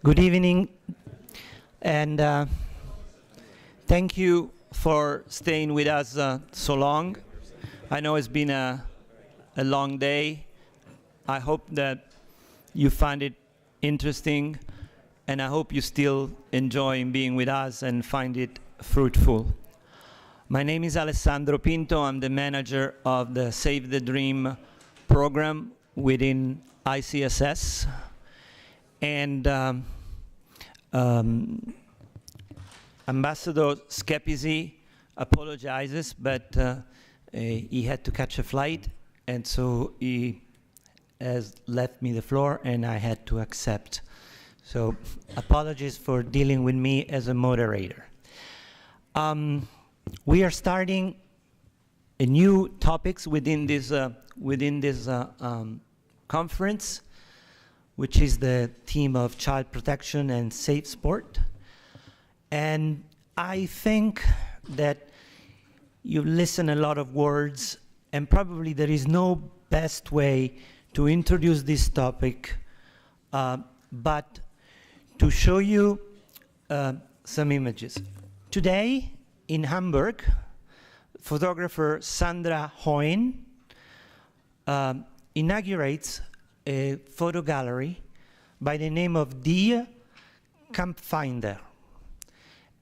Good evening, and thank you for staying with us so long. I know it's been a long day. I hope that you find it interesting, and I hope you still enjoy being with us and find it fruitful. My name is Alessandro Pinto. I'm the manager of the Save the Dream program within ICSS. And Ambassador Schepisi apologizes, but he had to catch a flight, and so he has left me the floor, and I had to accept. So apologies for dealing with me as a moderator. We are starting a new topics within this conference, which is the theme of child protection and safe sport. And I think that you listen a lot of words, and probably there is no best way to introduce this topic but to show you some images. Today in Hamburg, photographer Sandra Hoyn inaugurates a photo gallery by the name of Die Kampffinder.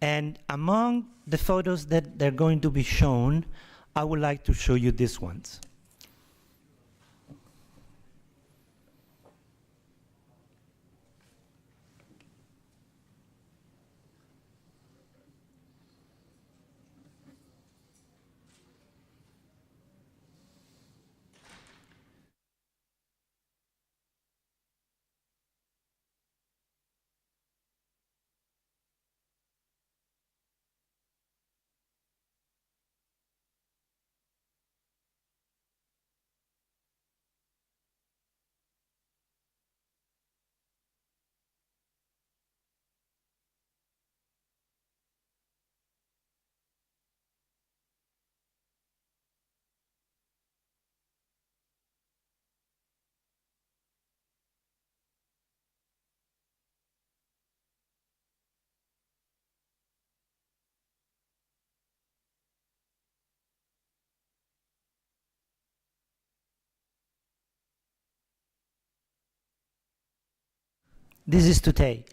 And among the photos that they're going to be shown, I would like to show you these ones. This is today,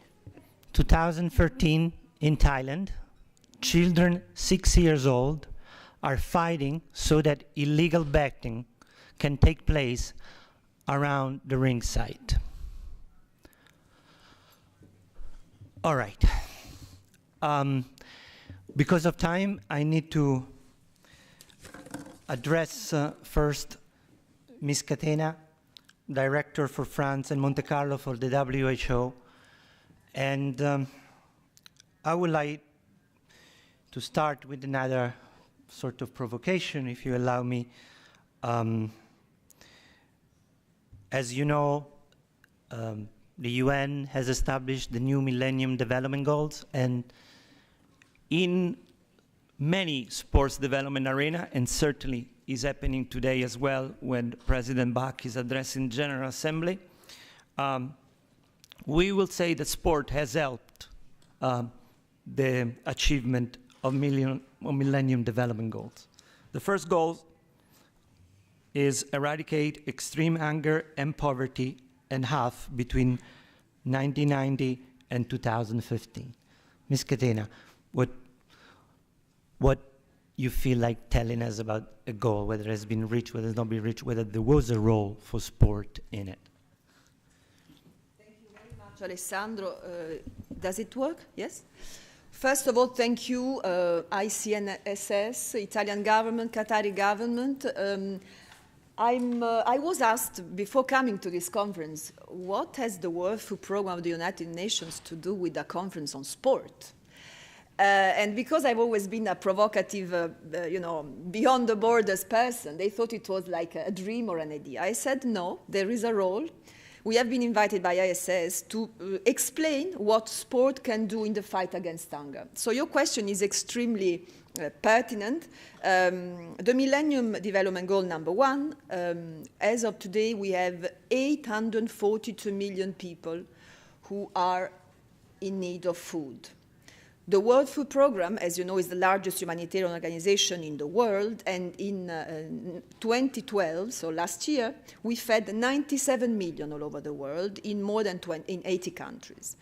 2013 in Thailand. Children 6 years old are fighting so that illegal betting can take place around the ringside. All right. Because of time, I need to address first Ms. Catena, Director for France and Monte Carlo for the WHO. And I would like to start with another sort of provocation, if you allow me. As you know, the UN has established the new Millennium Development Goals, and in many sports development arena, and certainly is happening today as well when President Bach is addressing General Assembly, we will say that sport has helped the achievement of Millennium Development Goals. The first goal is eradicate extreme hunger and poverty in half between 1990 and 2015. Ms. Catena, what you feel like telling us about a goal, whether it has been reached, whether it's not been reached, whether there was a role for sport in it? Thank you very much, Alessandro. Does it work? Yes? First of all, thank you, ICNSS, Italian government, Qatari government. I was asked before coming to this conference, what has the World Food Programme of the United Nations to do with a conference on sport? And because I've always been a provocative, beyond the borders person, they thought it was like a dream or an idea. I said, no, there is a role. We have been invited by ISS to explain what sport can do in the fight against hunger. So your question is extremely pertinent. The Millennium Development Goal number 1, as of today, we have 842 million people who are in need of food. The World Food Programme, as you know, is the largest humanitarian organization in the world, and in 2012, so last year, we fed 97 million all over the world in more than 80 countries.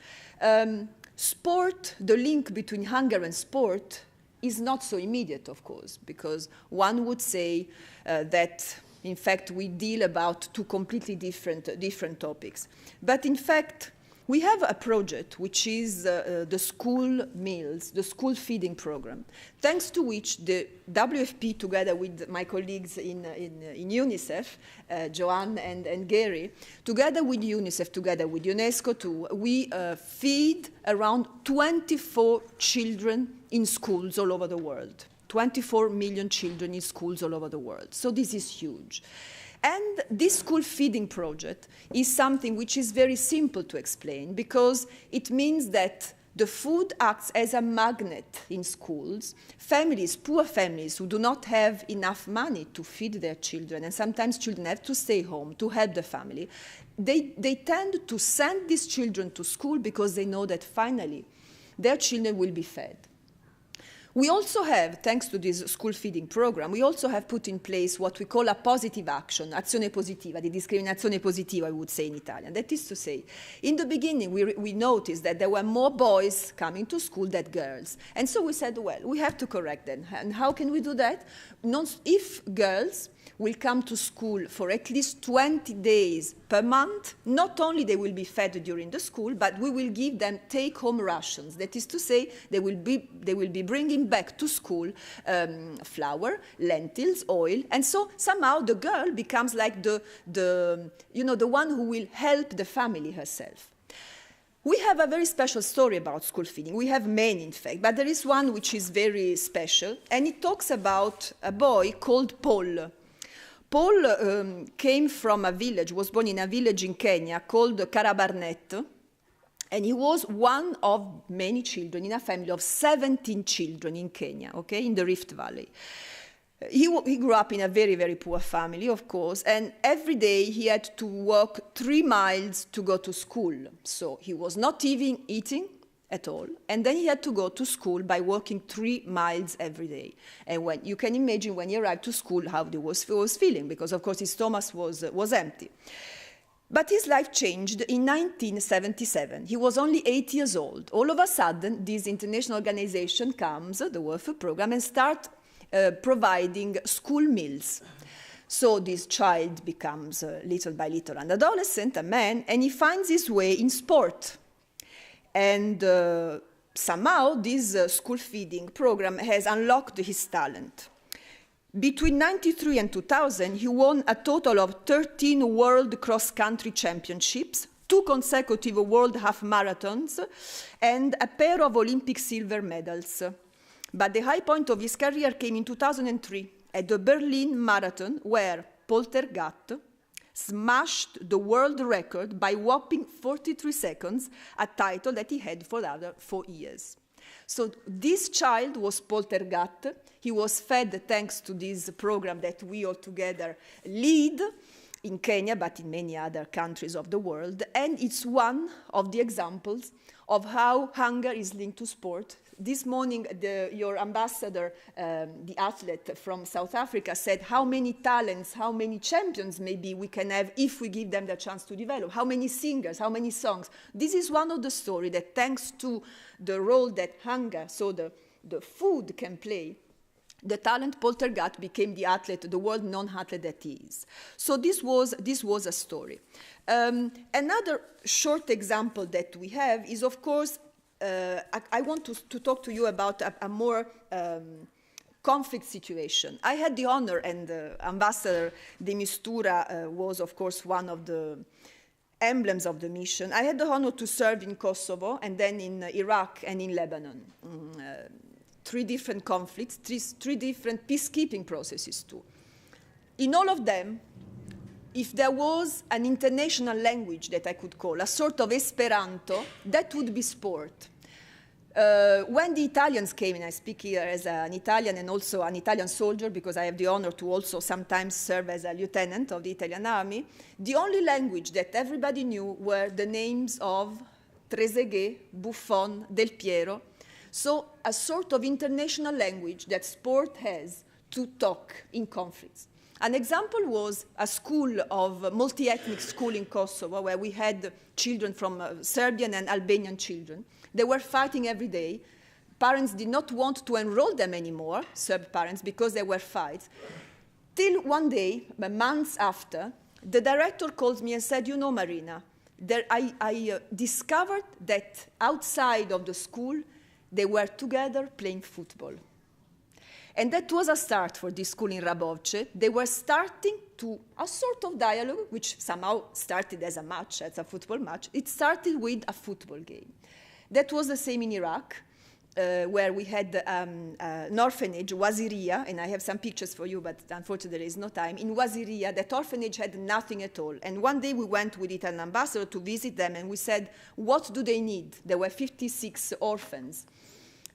Sport, the link between hunger and sport, is not so immediate, of course, because one would say that, in fact, we deal about two completely different topics. But in fact, we have a project which is the school meals, the school feeding program, thanks to which the WFP, together with my colleagues in UNICEF, Joanne and Gary, together with UNICEF, together with UNESCO too, we feed around 24 children in schools all over the world. 24 million children in schools all over the world. So this is huge. And this school feeding project is something which is very simple to explain, because it means that the food acts as a magnet in schools. Families, poor families who do not have enough money to feed their children, and sometimes children have to stay home to help the family, they tend to send these children to school because they know that finally their children will be fed. We also have, thanks to this school feeding program, we also have put in place what we call a positive action, azione positiva, di discriminazione positiva, I would say in Italian. That is to say, in the beginning, we noticed that there were more boys coming to school than girls. And so we said, well, we have to correct that. And how can we do that? If girls will come to school for at least 20 days per month, not only they will be fed during the school, but we will give them take-home rations. That is to say, they will be bringing back to school flour, lentils, oil, and so somehow the girl becomes like the one who will help the family herself. We have a very special story about school feeding. We have many, in fact, but there is one which is very special, and it talks about a boy called Paul. Paul came from a village, was born in a village in Kenya called Karabarnet, and he was one of many children in a family of 17 children in Kenya, okay, in the Rift Valley. He grew up in a very, very poor family, of course, and every day he had to walk 3 miles to go to school. So he was not even eating at all, and then he had to go to school by walking 3 miles every day. And when you can imagine when he arrived to school how he was feeling, because of course his stomach was empty. But his life changed in 1977. He was only 8 years old. All of a sudden, this international organization comes, the World Food Programme, and start providing school meals. So this child becomes little by little an adolescent, a man, and he finds his way in sport. And somehow this school feeding program has unlocked his talent. Between 1993 and 2000, he won a total of 13 world cross-country championships, 2 consecutive world half marathons, and a pair of Olympic silver medals. But the high point of his career came in 2003 at the Berlin Marathon, where Paul Tergat smashed the world record by whopping 43 seconds, a title that he had for the other 4 years. So this child was Paul Tergat. He was fed thanks to this program that we all together lead in Kenya, but in many other countries of the world. And it's one of the examples of how hunger is linked to sport. This morning, your ambassador, the athlete from South Africa, said how many talents, how many champions maybe we can have if we give them the chance to develop, how many singers, how many songs. This is one of the stories that thanks to the role that hunger, so the food can play, the talent Paul Tergat became the athlete, the world non-athlete that he is. So this was a story. Another short example that we have is, of course, I want to talk to you about a more conflict situation. I had the honor, and Ambassador de Mistura was, of course, one of the emblems of the mission. I had the honor to serve in Kosovo and then in Iraq and in Lebanon. 3 different conflicts, three different peacekeeping processes too. In all of them, if there was an international language that I could call, a sort of Esperanto, that would be sport. When the Italians came, and I speak here as an Italian and also an Italian soldier, because I have the honor to also sometimes serve as a lieutenant of the Italian army, the only language that everybody knew were the names of Trezeguet, Buffon, Del Piero. So a sort of international language that sport has to talk in conflicts. An example was a school of multi-ethnic school in Kosovo where we had children from Serbian and Albanian children. They were fighting every day. Parents did not want to enroll them anymore, Serb parents, because there were fights. Till one day, months after, the director called me and said, you know, Marina, I discovered that outside of the school, they were together playing football. And that was a start for this school in Rabovce. They were starting to a sort of dialogue, which somehow started as a match, as a football match. It started with a football game. That was the same in Iraq, where we had an orphanage, Waziriya, and I have some pictures for you, but unfortunately there is no time. In Waziriya, that orphanage had nothing at all. And one day we went with the Italian ambassador to visit them, and we said, what do they need? There were 56 orphans.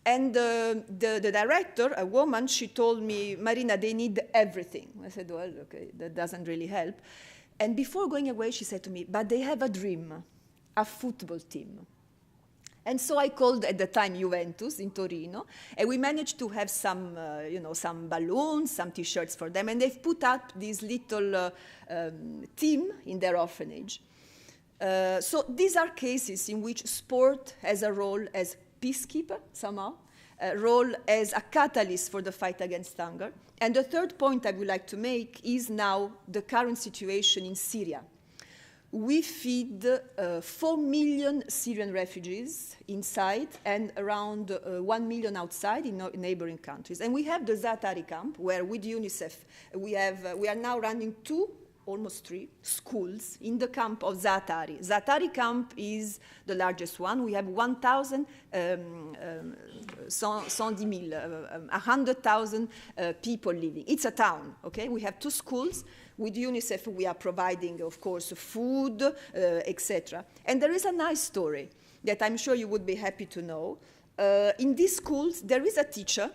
And the director, a woman, she told me, Marina, they need everything. I said, well, okay, that doesn't really help. And before going away, she said to me, but they have a dream, a football team. And so I called at the time Juventus in Torino, and we managed to have some, some balloons, some T-shirts for them, and they've put up this little team in their orphanage. So these are cases in which sport has a role as peacekeeper, somehow, a role as a catalyst for the fight against hunger. And the third point I would like to make is now the current situation in Syria. We feed 4 million Syrian refugees inside and around 1 million outside in neighboring countries. And we have the Zaatari camp, where with UNICEF we are now running 2, almost 3 schools in the camp of Zaatari. Zaatari camp is the largest one. We have 100,000 people living. It's a town, okay? We have 2 schools. With UNICEF, we are providing, of course, food, etc. And there is a nice story that I'm sure you would be happy to know. In these schools, there is a teacher,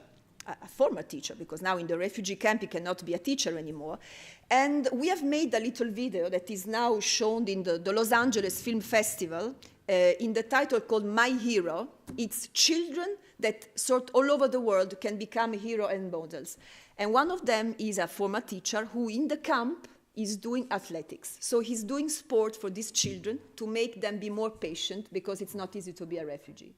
a former teacher, because now in the refugee camp he cannot be a teacher anymore. And we have made a little video that is now shown in the Los Angeles Film Festival in the title called My Hero. It's children that sort all over the world can become hero and models. And one of them is a former teacher who in the camp is doing athletics. So he's doing sport for these children to make them be more patient because it's not easy to be a refugee.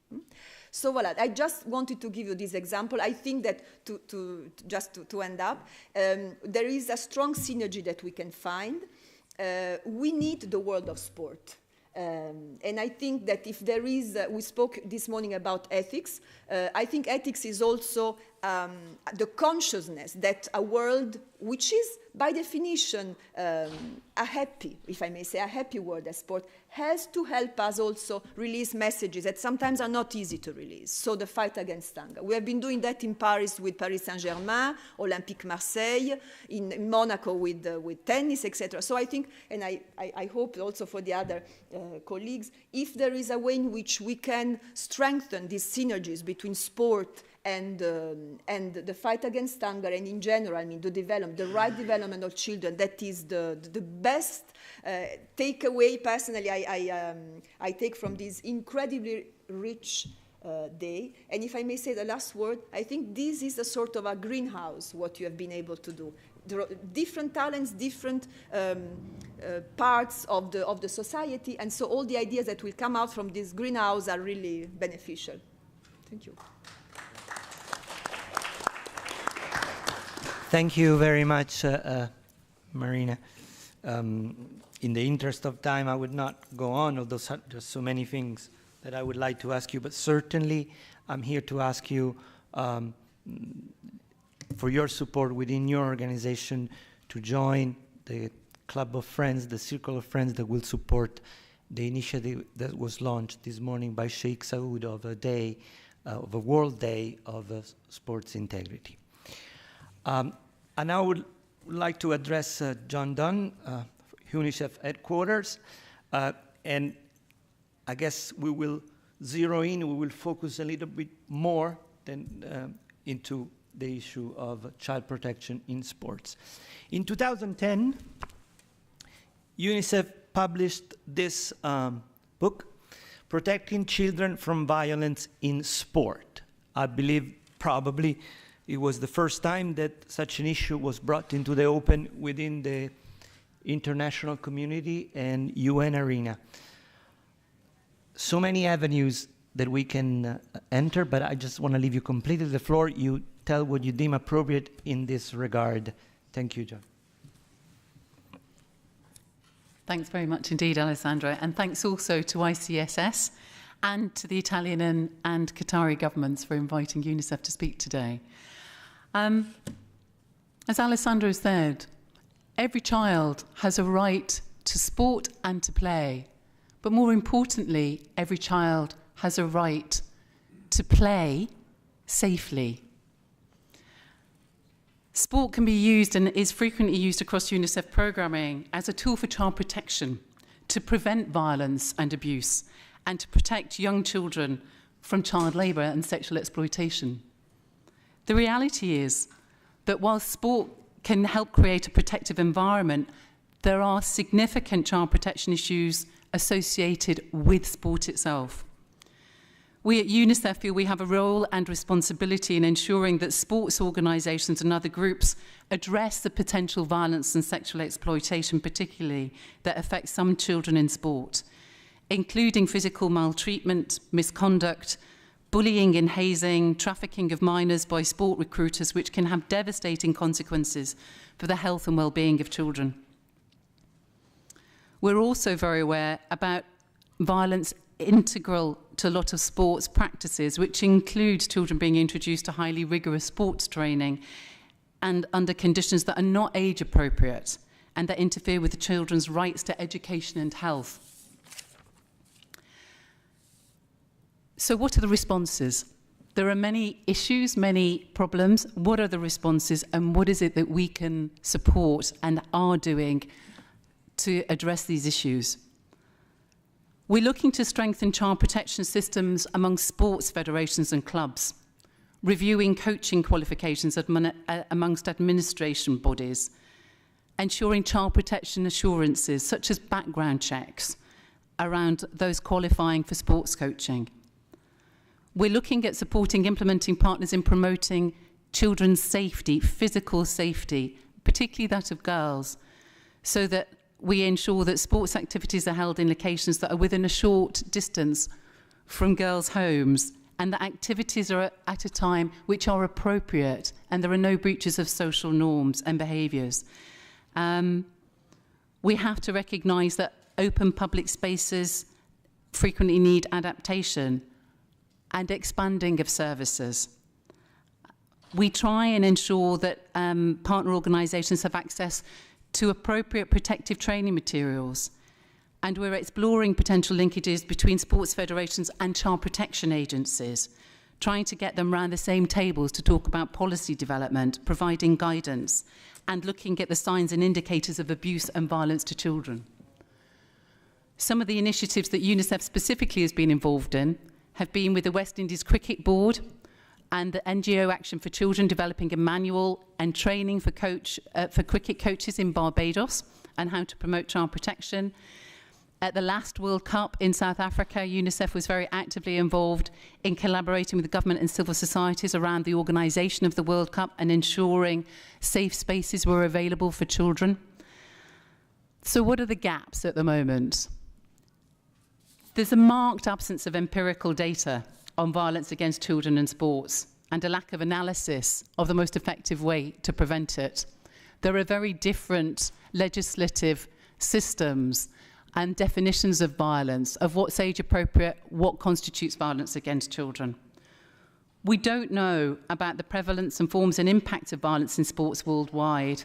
So voilà, I just wanted to give you this example. I think that to end up, there is a strong synergy that we can find. We need the world of sport. And I think that if there is, we spoke this morning about ethics, I think ethics is also the consciousness that a world which is by definition a happy, if I may say, a happy world as sport, has to help us also release messages that sometimes are not easy to release. So the fight against hunger. We have been doing that in Paris with Paris Saint-Germain, Olympique Marseille, in Monaco with tennis, etc. So I think, and I hope also for the other colleagues, if there is a way in which we can strengthen these synergies between sport and the fight against hunger, and in general, I mean, the right development of children, that is the best takeaway. Personally, I take from this incredibly rich day. And if I may say the last word, I think this is a sort of a greenhouse, what you have been able to do. There are different talents, different parts of the society, and so all the ideas that will come out from this greenhouse are really beneficial. Thank you. Thank you very much, Marina. In the interest of time, I would not go on, although there's so many things that I would like to ask you, but certainly I'm here to ask you for your support within your organization to join the club of friends, the circle of friends that will support the initiative that was launched this morning by Sheikh Saud of a World Day of Sports Integrity. And I would like to address John Dunn, UNICEF headquarters, and I guess we will zero in, we will focus a little bit more than into the issue of child protection in sports. In 2010, UNICEF published this book, protecting children from violence in sport. I believe probably it was the first time that such an issue was brought into the open within the international community and UN arena. So many avenues that we can enter, but I just want to leave you completely the floor. You tell what you deem appropriate in this regard. Thank you, John. Thanks very much indeed, Alessandro, and thanks also to ICSS and to the Italian and Qatari governments for inviting UNICEF to speak today. As Alessandro said, every child has a right to sport and to play, but more importantly, every child has a right to play safely. Sport can be used and is frequently used across UNICEF programming as a tool for child protection, to prevent violence and abuse, and to protect young children from child labour and sexual exploitation. The reality is that while sport can help create a protective environment, there are significant child protection issues associated with sport itself. We at UNICEF feel we have a role and responsibility in ensuring that sports organisations and other groups address the potential violence and sexual exploitation, particularly that affects some children in sport, including physical maltreatment, misconduct, bullying and hazing, trafficking of minors by sport recruiters, which can have devastating consequences for the health and well-being of children. We're also very aware about violence integral to a lot of sports practices, which includes children being introduced to highly rigorous sports training and under conditions that are not age appropriate and that interfere with the children's rights to education and health. So what are the responses? There are many issues, many problems. What are the responses, and what is it that we can support and are doing to address these issues? We're looking to strengthen child protection systems among sports federations and clubs, reviewing coaching qualifications amongst administration bodies, ensuring child protection assurances such as background checks around those qualifying for sports coaching. We're looking at supporting implementing partners in promoting children's safety, physical safety, particularly that of girls, so that we ensure that sports activities are held in locations that are within a short distance from girls' homes, and that activities are at a time which are appropriate and there are no breaches of social norms and behaviours. We have to recognise that open public spaces frequently need adaptation and expanding of services. We try and ensure that partner organisations have access to appropriate protective training materials, and we're exploring potential linkages between sports federations and child protection agencies, trying to get them round the same tables to talk about policy development, providing guidance, and looking at the signs and indicators of abuse and violence to children. Some of the initiatives that UNICEF specifically has been involved in have been with the West Indies Cricket Board and the NGO Action for Children, developing a manual and training for cricket coaches in Barbados and how to promote child protection. At the last World Cup in South Africa, UNICEF was very actively involved in collaborating with the government and civil societies around the organisation of the World Cup and ensuring safe spaces were available for children. So what are the gaps at the moment? There's a marked absence of empirical data on violence against children in sports and a lack of analysis of the most effective way to prevent it. There are very different legislative systems and definitions of violence, of what's age appropriate, what constitutes violence against children. We don't know about the prevalence and forms and impact of violence in sports worldwide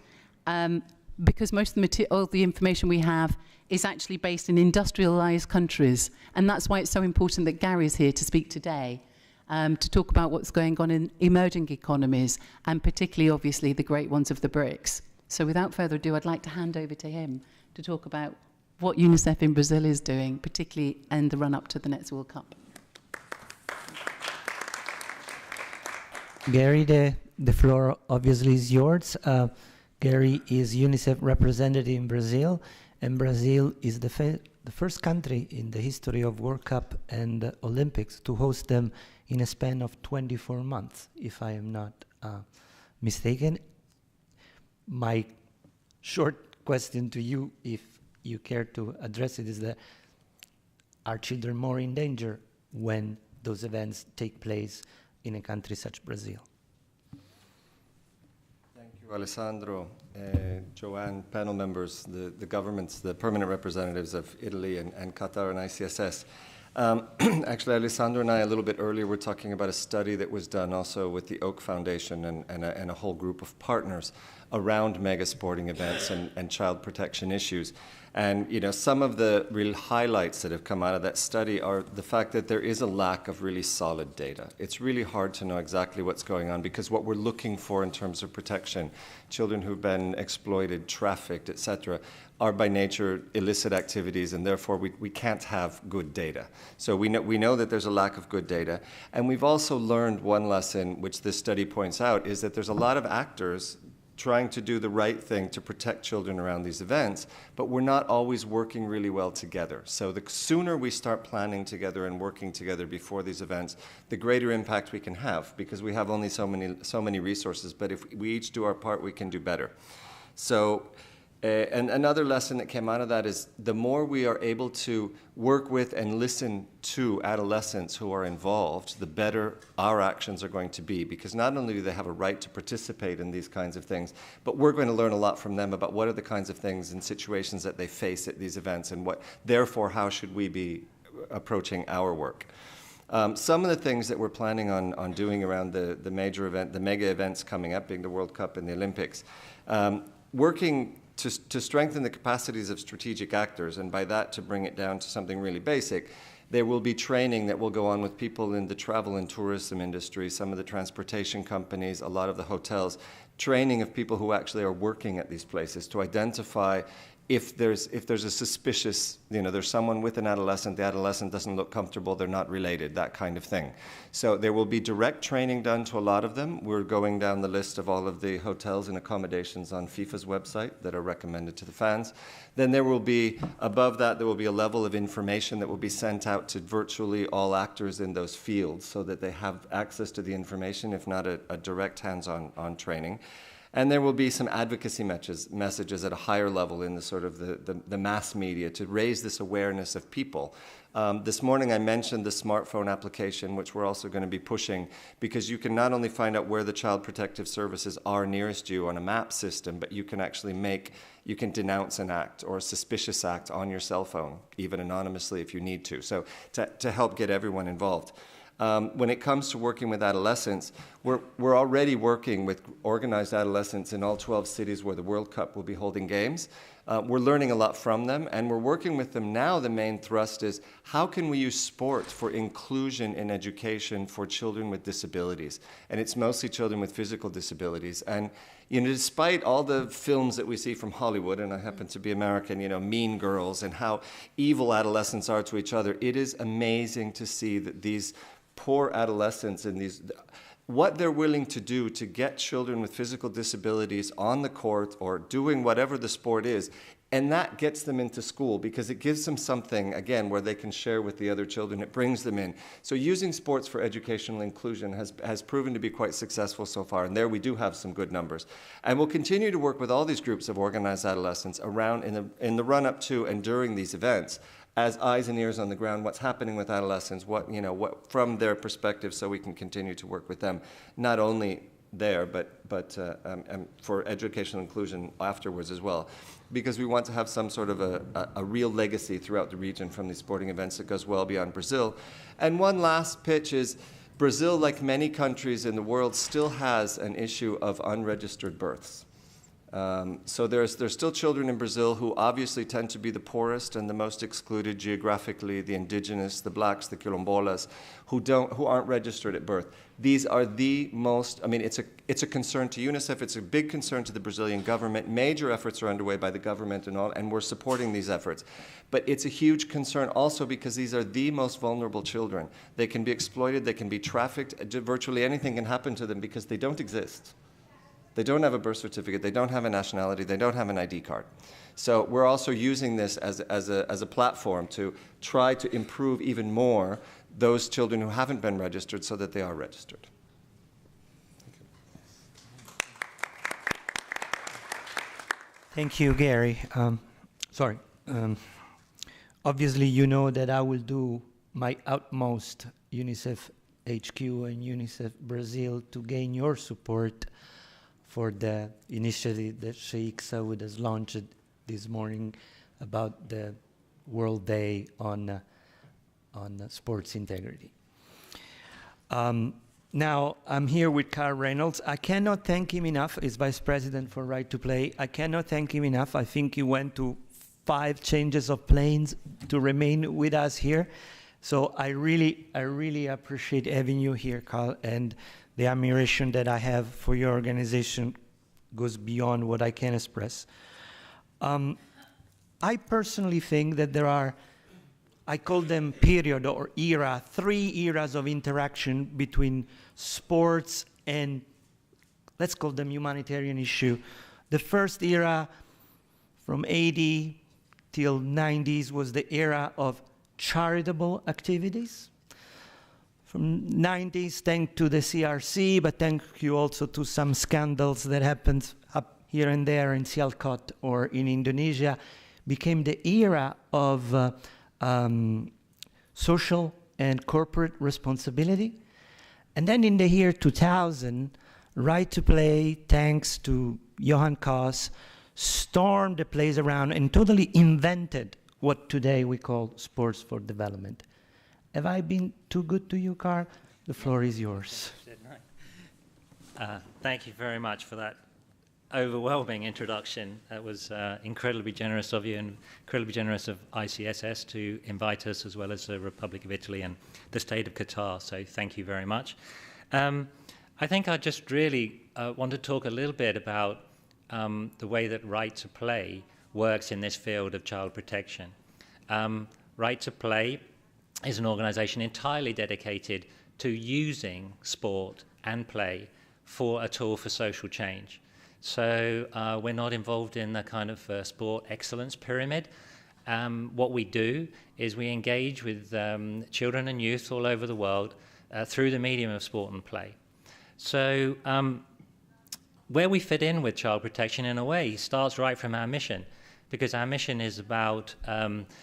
because most of the information we have is actually based in industrialised countries. And that's why it's so important that Gary's here to speak today, to talk about what's going on in emerging economies, and particularly, obviously, the great ones of the BRICS. So without further ado, I'd like to hand over to him to talk about what UNICEF in Brazil is doing, particularly in the run-up to the next World Cup. Gary, the floor obviously is yours. Gary is UNICEF representative in Brazil, and Brazil is the the first country in the history of World Cup and Olympics to host them in a span of 24 months, if I am not mistaken. My short question to you, if you care to address it, is that are children more in danger when those events take place in a country such as Brazil? Thank you, Alessandro, Joanne, panel members, the governments, the permanent representatives of Italy and Qatar and ICSS. Actually, Alessandro and I, a little bit earlier, were talking about a study that was done also with the Oak Foundation and a whole group of partners around mega sporting events and child protection issues. And some of the real highlights that have come out of that study are the fact that there is a lack of really solid data. It's really hard to know exactly what's going on, because what we're looking for in terms of protection, children who've been exploited, trafficked, etc., are by nature illicit activities, and therefore we can't have good data. So we know that there's a lack of good data. And we've also learned one lesson, which this study points out, is that there's a lot of actors trying to do the right thing to protect children around these events, but we're not always working really well together. So the sooner we start planning together and working together before these events, the greater impact we can have, because we have only so many resources, but if we each do our part, we can do better. So, and another lesson that came out of that is the more we are able to work with and listen to adolescents who are involved, the better our actions are going to be, because not only do they have a right to participate in these kinds of things, but we're going to learn a lot from them about what are the kinds of things and situations that they face at these events, and therefore how should we be approaching our work. Some of the things that we're planning on doing around the major event, the mega events coming up, being the World Cup and the Olympics, working to strengthen the capacities of strategic actors, and by that to bring it down to something really basic, there will be training that will go on with people in the travel and tourism industry, some of the transportation companies, a lot of the hotels, training of people who actually are working at these places to identify if there's a suspicious, there's someone with an adolescent, the adolescent doesn't look comfortable, they're not related, that kind of thing. So there will be direct training done to a lot of them. We're going down the list of all of the hotels and accommodations on FIFA's website that are recommended to the fans. Then there will be, above that, there will be a level of information that will be sent out to virtually all actors in those fields so that they have access to the information, if not a direct hands-on training. And there will be some advocacy messages at a higher level in the sort of the mass media to raise this awareness of people. This morning I mentioned the smartphone application, which we're also going to be pushing, because you can not only find out where the child protective services are nearest you on a map system, but you can actually you can denounce an act or a suspicious act on your cell phone, even anonymously if you need to. So to help get everyone involved. When it comes to working with adolescents, we're already working with organized adolescents in all 12 cities where the World Cup will be holding games. We're learning a lot from them, and we're working with them now. The main thrust is how can we use sport for inclusion in education for children with disabilities? And it's mostly children with physical disabilities. And despite all the films that we see from Hollywood, and I happen to be American, Mean Girls and how evil adolescents are to each other, it is amazing to see that these poor adolescents and what they're willing to do to get children with physical disabilities on the court or doing whatever the sport is, and that gets them into school because it gives them something, again, where they can share with the other children. It brings them in. So using sports for educational inclusion has proven to be quite successful so far, and there we do have some good numbers. And we'll continue to work with all these groups of organized adolescents around in the run-up to and during these events, as eyes and ears on the ground, what's happening with adolescents, what from their perspective, so we can continue to work with them, not only there, but for educational inclusion afterwards as well, because we want to have some sort of a real legacy throughout the region from these sporting events that goes well beyond Brazil. And one last pitch is, Brazil, like many countries in the world, still has an issue of unregistered births. So there's still children in Brazil who obviously tend to be the poorest and the most excluded geographically, the indigenous, the blacks, the quilombolas, who aren't registered at birth. These are the most, it's a concern to UNICEF, it's a big concern to the Brazilian government. Major efforts are underway by the government and we're supporting these efforts. But it's a huge concern also because these are the most vulnerable children. They can be exploited, they can be trafficked, virtually anything can happen to them because they don't exist. They don't have a birth certificate, they don't have a nationality, they don't have an ID card. So we're also using this as a platform to try to improve even more those children who haven't been registered so that they are registered. Thank you, Gary. Obviously, you know that I will do my utmost, UNICEF HQ and UNICEF Brazil, to gain your support for the initiative that Sheikh Saud has launched this morning about the World Day on sports integrity. Now, I'm here with Carl Reynolds. I cannot thank him enough. He's Vice President for Right to Play. I cannot thank him enough. I think he went to 5 changes of planes to remain with us here. So I really appreciate having you here, Carl, and the admiration that I have for your organization goes beyond what I can express. I personally think that there are, I call them period or era, 3 eras of interaction between sports and, let's call them humanitarian issue. The first era from 80 till 90s was the era of charitable activities. From 90s, thanks to the CRC, but thank you also to some scandals that happened up here and there in Sialkot or in Indonesia, became the era of social and corporate responsibility. And then in the year 2000, Right to Play, thanks to Johan Koss, stormed the place around and totally invented what today we call sports for development. Have I been too good to you, Carl? The floor is yours. Thank you very much for that overwhelming introduction. That was incredibly generous of you and incredibly generous of ICSS to invite us, as well as the Republic of Italy and the State of Qatar. So thank you very much. I think I just really want to talk a little bit about the way that Right to Play works in this field of child protection. Right to Play is an organization entirely dedicated to using sport and play for a tool for social change. So we're not involved in the kind of sport excellence pyramid. What we do is we engage with children and youth all over the world through the medium of sport and play. So where we fit in with child protection, in a way, starts right from our mission, because our mission is about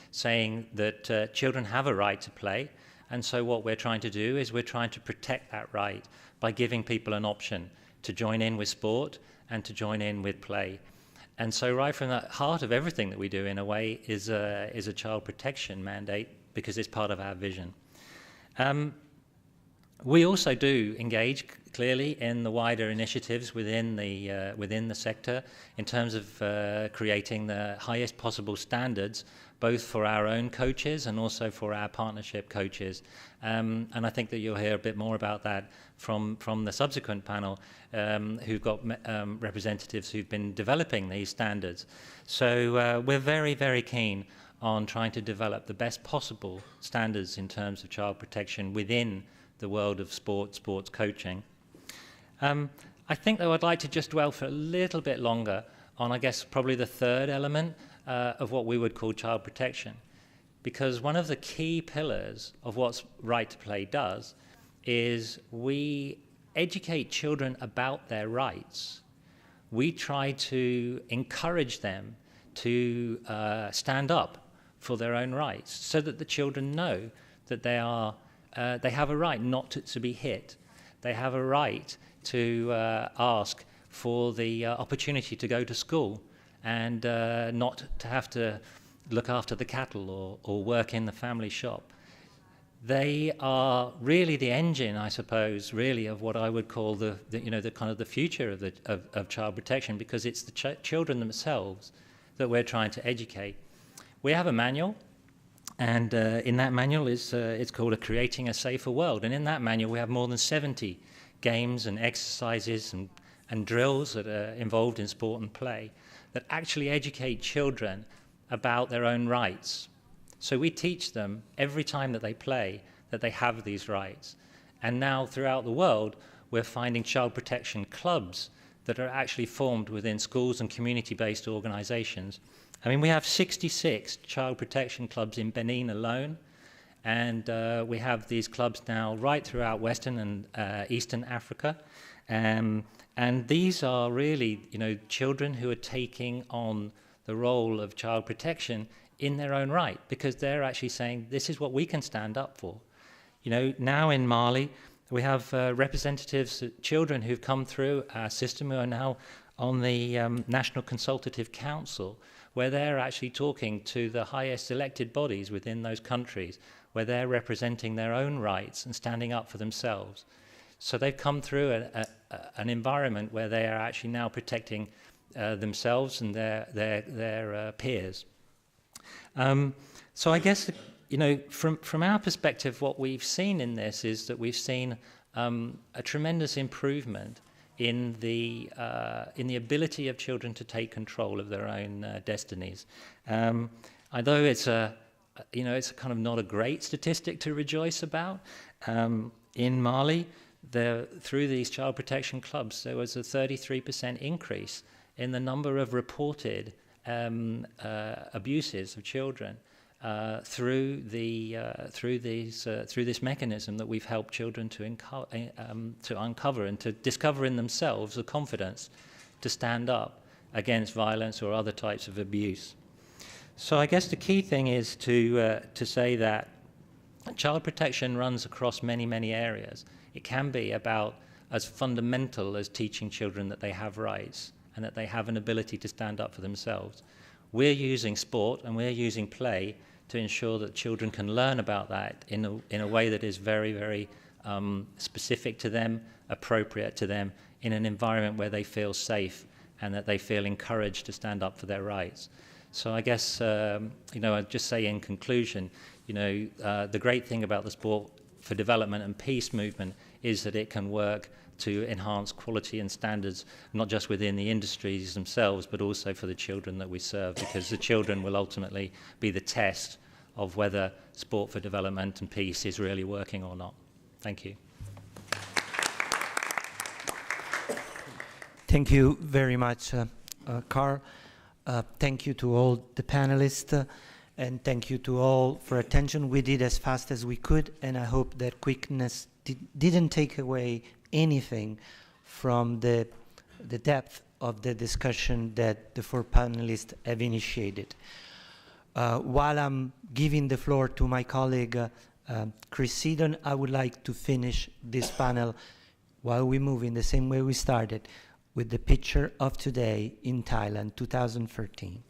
saying that children have a right to play. And so what we're trying to do is we're trying to protect that right by giving people an option to join in with sport and to join in with play. And so right from the heart of everything that we do, in a way, is a child protection mandate, because it's part of our vision. We also do engage clearly in the wider initiatives within the sector in terms of creating the highest possible standards, both for our own coaches and also for our partnership coaches. And I think that you'll hear a bit more about that from the subsequent panel, who've got representatives who've been developing these standards. So we're very, very keen on trying to develop the best possible standards in terms of child protection within the world of sports coaching. I think, though, I'd like to just dwell for a little bit longer on, I guess, probably the third element of what we would call child protection. Because one of the key pillars of what Right to Play does is we educate children about their rights. We try to encourage them to stand up for their own rights, so that the children know that they have a right not to be hit. They have a right to ask for the opportunity to go to school and not to have to look after the cattle or work in the family shop. They are really the engine, I suppose, really of what I would call the kind of the future of child protection, because it's the children themselves that we're trying to educate. We have a manual. And in that manual it's called Creating a Safer World. And in that manual we have more than 70 games and exercises and drills that are involved in sport and play that actually educate children about their own rights. So we teach them every time that they play that they have these rights. And now throughout the world we're finding child protection clubs that are actually formed within schools and community-based organizations. I mean, we have 66 child protection clubs in Benin alone, and we have these clubs now right throughout Western and Eastern Africa. And these are really, you know, children who are taking on the role of child protection in their own right, because they're actually saying, this is what we can stand up for. You know, now in Mali, we have representatives, children who've come through our system who are now on the National Consultative Council, where they're actually talking to the highest elected bodies within those countries, where they're representing their own rights and standing up for themselves. So they've come through an environment where they are actually now protecting themselves and their peers. So I guess, you know, from our perspective, what we've seen in this is that we've seen a tremendous improvement in the ability of children to take control of their own destinies. Although it's it's kind of not a great statistic to rejoice about. In Mali, through these child protection clubs, there was a 33% increase in the number of reported abuses of children through this mechanism that we've helped children to uncover and to discover in themselves the confidence to stand up against violence or other types of abuse. So I guess the key thing is to say that child protection runs across many, many areas. It can be about as fundamental as teaching children that they have rights and that they have an ability to stand up for themselves. We're using sport and we're using play to ensure that children can learn about that in a way that is very, very specific to them, appropriate to them, in an environment where they feel safe and that they feel encouraged to stand up for their rights. So I guess, I'd just say in conclusion, the great thing about the Sport for Development and Peace movement is that it can work to enhance quality and standards, not just within the industries themselves, but also for the children that we serve, because the children will ultimately be the test of whether sport for development and peace is really working or not. Thank you. Thank you very much, Carl. Thank you to all the panelists, and thank you to all for attention. We did as fast as we could, and I hope that quickness didn't take away anything from the depth of the discussion that the four panelists have initiated. While I'm giving the floor to my colleague, Chris Seddon, I would like to finish this panel while we move in the same way we started, with the picture of today in Thailand, 2013.